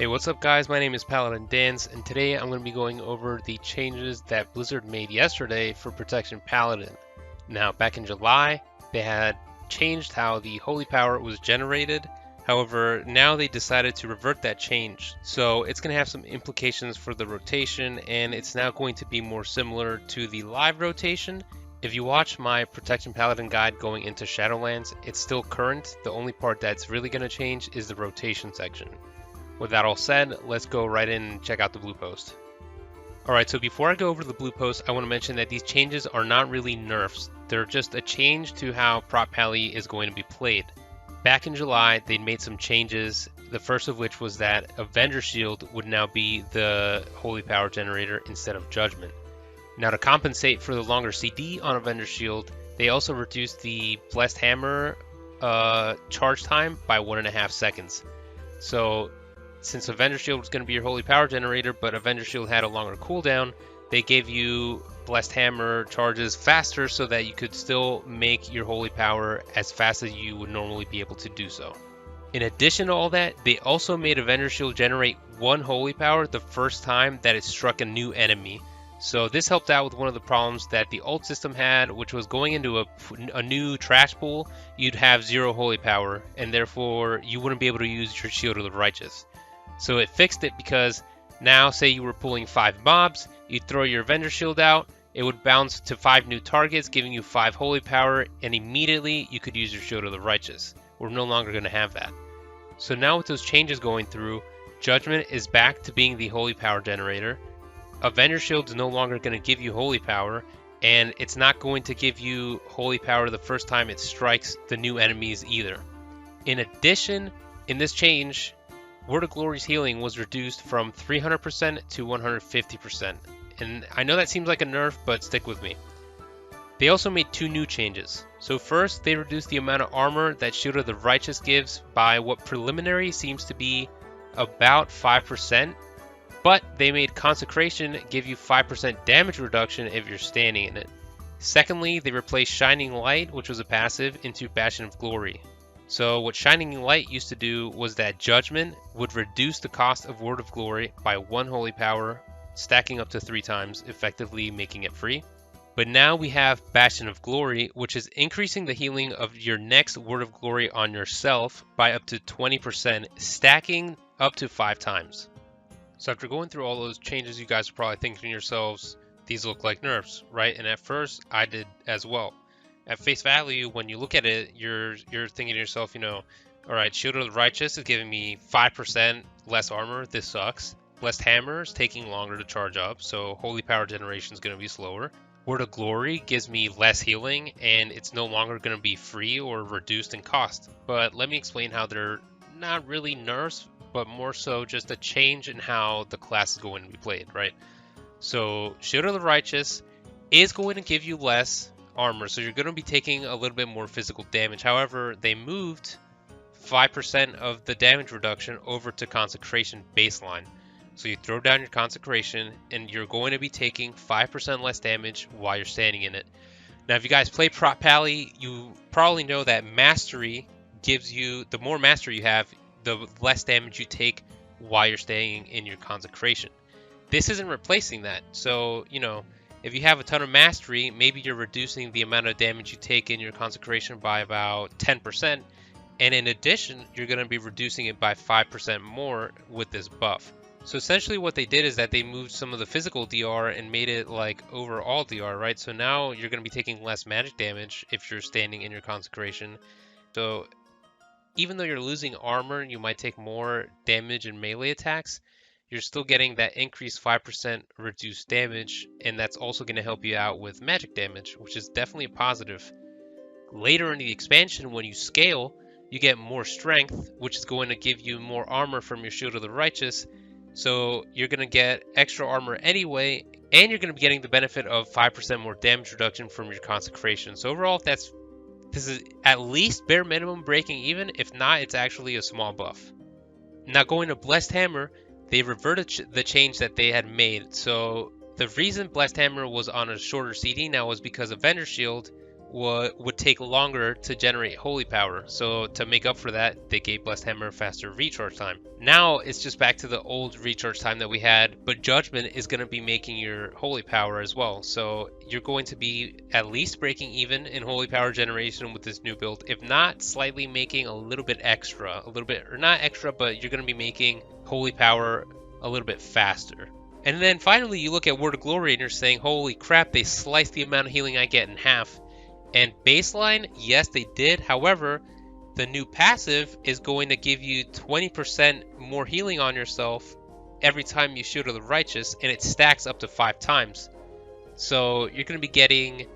Hey, what's up guys? My name is Paladin Dance, and today I'm going to be going over the changes that Blizzard made yesterday for Protection Paladin. Now, back in July, they had changed how the holy power was generated. However, now they decided to revert that change. So it's going to have some implications for the rotation, and it's now going to be more similar to the live rotation. If you watch my Protection Paladin guide going into Shadowlands, it's still current. The only part that's really going to change is the rotation section. With that all said, let's go right in and check out the blue post. Alright, so before I go over the blue post, I want to mention that these changes are not really nerfs. They're just a change to how prot Pally is going to be played. Back in July, they made some changes, the first of which was that Avenger Shield would now be the holy power generator instead of Judgment. Now to compensate for the longer CD on Avenger Shield, they also reduced the Blessed Hammer charge time by 1.5 seconds. So since Avenger Shield was going to be your holy power generator, but Avenger Shield had a longer cooldown, they gave you Blessed Hammer charges faster so that you could still make your holy power as fast as you would normally be able to do so. In addition to all that, they also made Avenger Shield generate one holy power the first time that it struck a new enemy. So this helped out with one of the problems that the ult system had, which was going into a new trash pool, you'd have 0 holy power, and therefore you wouldn't be able to use your Shield of the Righteous. So it fixed it because now, say you were pulling 5 mobs, you'd throw your Avenger Shield out, it would bounce to 5 new targets, giving you 5 holy power, and immediately you could use your Shield of the Righteous. We're no longer going to have that. So now with those changes going through, Judgment is back to being the holy power generator. Avenger Shield is no longer going to give you holy power, and it's not going to give you holy power the first time it strikes the new enemies either. In addition, in this change, Word of Glory's healing was reduced from 300% to 150%. And I know that seems like a nerf, but stick with me. They also made 2 new changes. So first, they reduced the amount of armor that Shield of the Righteous gives by what preliminary seems to be about 5%. But they made Consecration give you 5% damage reduction if you're standing in it. Secondly, they replaced Shining Light, which was a passive, into Bastion of Glory. So what Shining Light used to do was that Judgment would reduce the cost of Word of Glory by 1 holy power, stacking up to 3 times, effectively making it free. But now we have Bastion of Glory, which is increasing the healing of your next Word of Glory on yourself by up to 20%, stacking up to 5 times. So after going through all those changes, you guys are probably thinking to yourselves, these look like nerfs, right? And at first, I did as well. At face value, when you look at it, you're thinking to yourself, all right, Shield of the Righteous is giving me 5% less armor. This sucks. Blessed Hammer is taking longer to charge up, so holy power generation is going to be slower. Word of Glory gives me less healing, and it's no longer going to be free or reduced in cost. But let me explain how they're not really nerfs, but more so just a change in how the class is going to be played, right? So Shield of the Righteous is going to give you less armor, so you're going to be taking a little bit more physical damage. However, they moved 5% of the damage reduction over to Consecration baseline. So you throw down your Consecration and you're going to be taking 5% less damage while you're standing in it. Now if you guys play prot Pally, you probably know that Mastery gives you, the more Mastery you have, the less damage you take while you're staying in your Consecration. This isn't replacing that, so if you have a ton of Mastery, maybe you're reducing the amount of damage you take in your Consecration by about 10%, and in addition, you're going to be reducing it by 5% more with this buff. So essentially what they did is that they moved some of the physical DR and made it like overall DR, right? So now you're going to be taking less magic damage if you're standing in your Consecration. So even though you're losing armor, you might take more damage in melee attacks, you're still getting that increased 5% reduced damage, and that's also going to help you out with magic damage, which is definitely a positive. Later in the expansion, when you scale, you get more strength, which is going to give you more armor from your Shield of the Righteous, so you're going to get extra armor anyway, and you're going to be getting the benefit of 5% more damage reduction from your Consecration. So overall, this is at least bare minimum breaking even. If not, it's actually a small buff. Now going to Blessed Hammer, they reverted the change that they had made. So the reason Blessed Hammer was on a shorter CD now was because Avenger Shield would take longer to generate holy power. So to make up for that, they gave Blessed Hammer faster recharge time. Now it's just back to the old recharge time that we had, but Judgment is going to be making your holy power as well. So you're going to be at least breaking even in holy power generation with this new build, if not slightly making a little bit extra, or not extra, but you're going to be making holy power a little bit faster. And then finally you look at Word of Glory and you're saying, holy crap, they sliced the amount of healing I get in half. And baseline, yes, they did. However, the new passive is going to give you 20% more healing on yourself every time you Shield of the Righteous, and it stacks up to 5 times. So you're going to be getting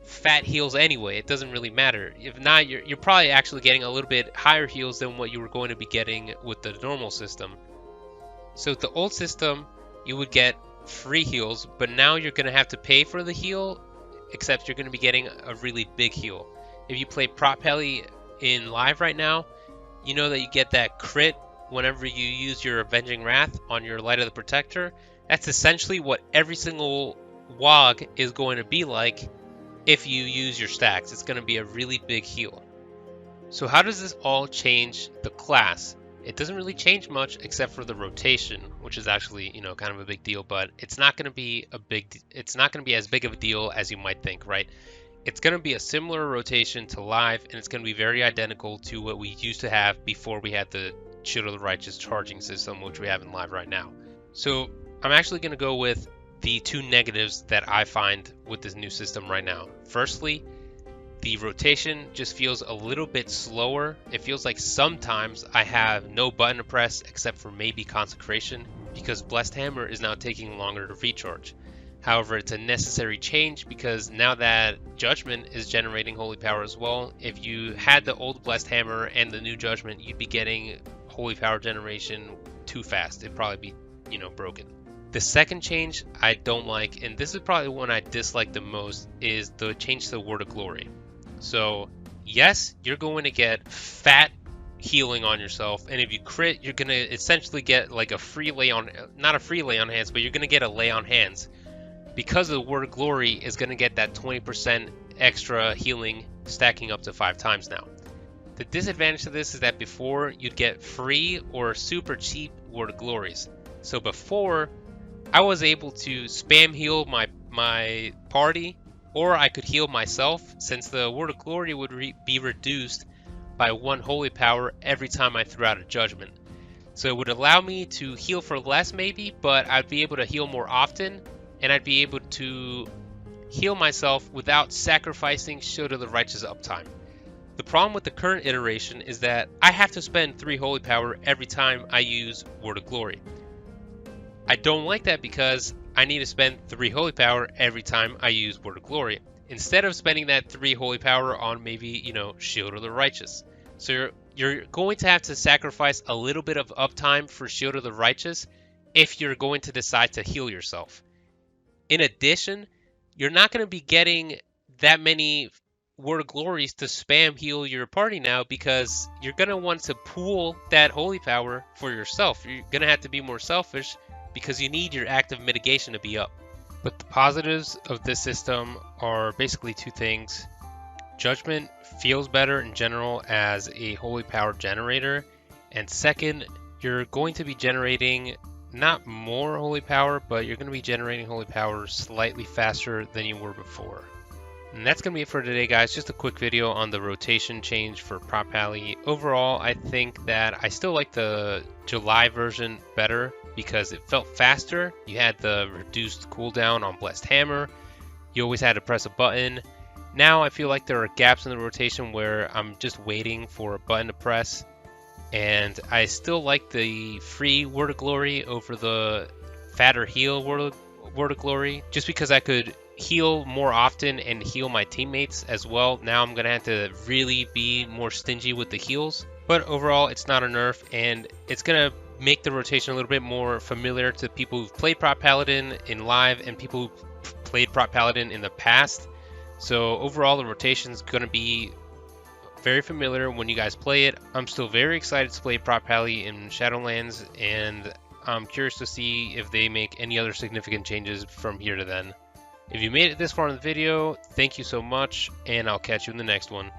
fat heals anyway. It doesn't really matter. If not, you're probably actually getting a little bit higher heals than what you were going to be getting with the normal system. So with the old system, you would get free heals, but now you're going to have to pay for the heal, except you're going to be getting a really big heal. If you play Prot Peli in live right now, you know that you get that crit whenever you use your Avenging Wrath on your Light of the Protector. That's essentially what every single WOG is going to be like if you use your stacks. It's going to be a really big heal. So how does this all change the class? It doesn't really change much except for the rotation, which is actually, kind of a big deal, but it's not going to be as big of a deal as you might think, right? It's going to be a similar rotation to live, and it's going to be very identical to what we used to have before we had the Shield of the Righteous charging system, which we have in live right now. So I'm actually going to go with the 2 negatives that I find with this new system right now. Firstly, the rotation just feels a little bit slower. It feels like sometimes I have no button to press except for maybe Consecration, because Blessed Hammer is now taking longer to recharge. However, it's a necessary change because now that Judgment is generating holy power as well, if you had the old Blessed Hammer and the new Judgment, you'd be getting holy power generation too fast. It'd probably be, broken. The second change I don't like, and this is probably one I dislike the most, is the change to the Word of Glory. So yes, you're going to get fat healing on yourself, and if you crit, you're going to essentially get like a free lay on, not a free lay on hands, but you're going to get a lay on hands, because the Word of Glory is going to get that 20% extra healing stacking up to 5 times now. The disadvantage to this is that before you'd get free or super cheap Word of Glories. So before, I was able to spam heal my party, or I could heal myself, since the Word of Glory would be reduced by 1 holy power every time I threw out a Judgment. So it would allow me to heal for less maybe, but I'd be able to heal more often, and I'd be able to heal myself without sacrificing Shield of the Righteous uptime. The problem with the current iteration is that I have to spend 3 holy power every time I use Word of Glory. I don't like that because I need to spend 3 holy power every time I use Word of Glory, instead of spending that 3 holy power on maybe, Shield of the Righteous. So you're going to have to sacrifice a little bit of uptime for Shield of the Righteous if you're going to decide to heal yourself. In addition, you're not going to be getting that many Word of Glories to spam heal your party now, because you're going to want to pool that holy power for yourself. You're going to have to be more selfish because you need your active mitigation to be up. But the positives of this system are basically 2 things. Judgment feels better in general as a holy power generator, and second, you're going to be generating not more holy power, but you're going to be generating holy power slightly faster than you were before. And that's going to be it for today, guys. Just a quick video on the rotation change for Prot Peli. Overall, I think that I still like the July version better because it felt faster. You had the reduced cooldown on Blessed Hammer. You always had to press a button. Now I feel like there are gaps in the rotation where I'm just waiting for a button to press. And I still like the free Word of Glory over the fatter heal Word of Glory, just because I could heal more often and heal my teammates as well. Now I'm going to have to really be more stingy with the heals. But overall, it's not a nerf, and it's going to make the rotation a little bit more familiar to people who've played Prot Paladin in live and people who've played Prot Paladin in the past. So overall, the rotation is going to be very familiar when you guys play it. I'm still very excited to play Prot Peli in Shadowlands, and I'm curious to see if they make any other significant changes from here to then. If you made it this far in the video, thank you so much, and I'll catch you in the next one.